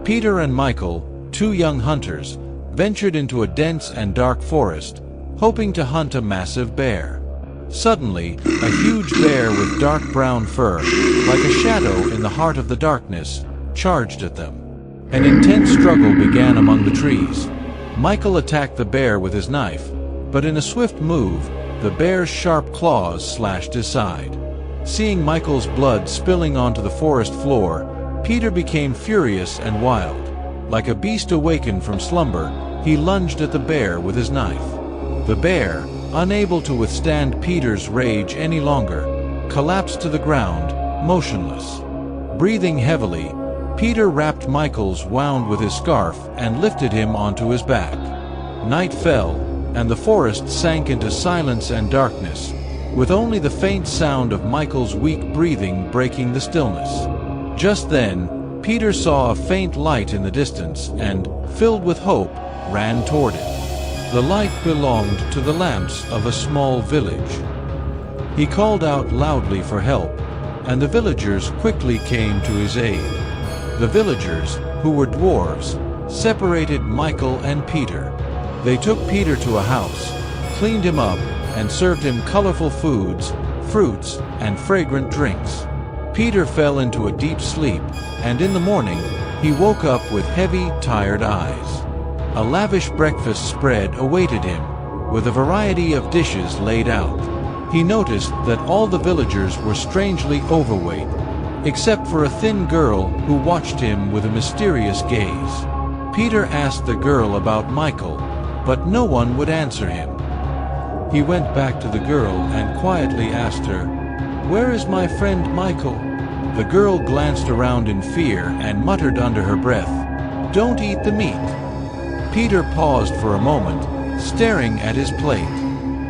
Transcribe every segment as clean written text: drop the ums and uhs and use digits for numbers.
Peter and Michael, two young hunters, ventured into a dense and dark forest, hoping to hunt a massive bear. Suddenly, a huge bear with dark brown fur, like a shadow in the heart of the darkness, charged at them. An intense struggle began among the trees. Michael attacked the bear with his knife, but in a swift move, the bear's sharp claws slashed his side. Seeing Michael's blood spilling onto the forest floor, Peter became furious and wild. Like a beast awakened from slumber, he lunged at the bear with his knife. The bear, unable to withstand Peter's rage any longer, collapsed to the ground, motionless. Breathing heavily, Peter wrapped Michael's wound with his scarf and lifted him onto his back. Night fell, and the forest sank into silence and darkness, with only the faint sound of Michael's weak breathing breaking the stillness. Just then, Peter saw a faint light in the distance and, filled with hope, ran toward it. The light belonged to the lamps of a small village. He called out loudly for help, and the villagers quickly came to his aid. The villagers, who were dwarves, separated Michael and Peter. They took Peter to a house, cleaned him up, and served him colorful foods, fruits, and fragrant drinks. Peter fell into a deep sleep, and in the morning, he woke up with heavy, tired eyes. A lavish breakfast spread awaited him, with a variety of dishes laid out. He noticed that all the villagers were strangely overweight, except for a thin girl who watched him with a mysterious gaze. Peter asked the girl about Michael, but no one would answer him. He went back to the girl and quietly asked her, "Where is my friend Michael?" The girl glanced around in fear and muttered under her breath, "Don't eat the meat." Peter paused for a moment, staring at his plate.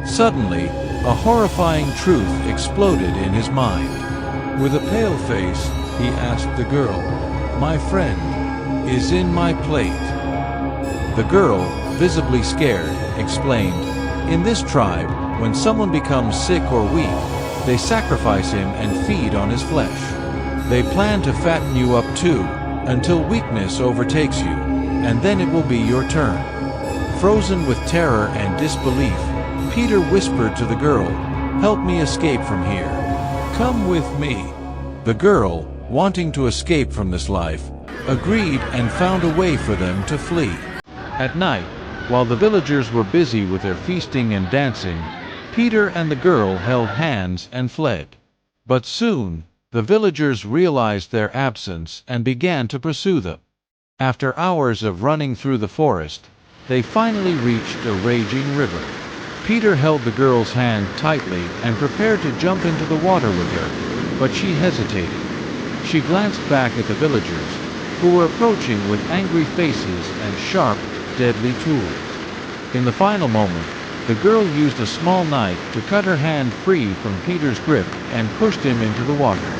Suddenly, a horrifying truth exploded in his mind. With a pale face, he asked the girl, "My friend is in my plate." The girl, visibly scared, explained, "In this tribe, when someone becomes sick or weak, they sacrifice him and feed on his flesh. They plan to fatten you up too, until weakness overtakes you, and then it will be your turn." Frozen with terror and disbelief, Peter whispered to the girl, "Help me escape from here. Come with me." The girl, wanting to escape from this life, agreed and found a way for them to flee. At night, while the villagers were busy with their feasting and dancing, Peter and the girl held hands and fled. But soon, the villagers realized their absence and began to pursue them. After hours of running through the forest, they finally reached a raging river. Peter held the girl's hand tightly and prepared to jump into the water with her, but she hesitated. She glanced back at the villagers, who were approaching with angry faces and sharp, deadly tools. In the final moment, the girl used a small knife to cut her hand free from Peter's grip and pushed him into the water.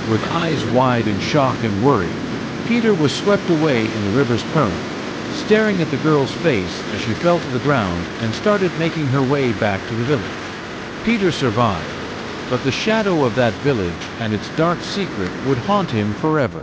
With eyes wide in shock and worry, Peter was swept away in the river's current, staring at the girl's face as she fell to the ground and started making her way back to the village. Peter survived, but the shadow of that village and its dark secret would haunt him forever.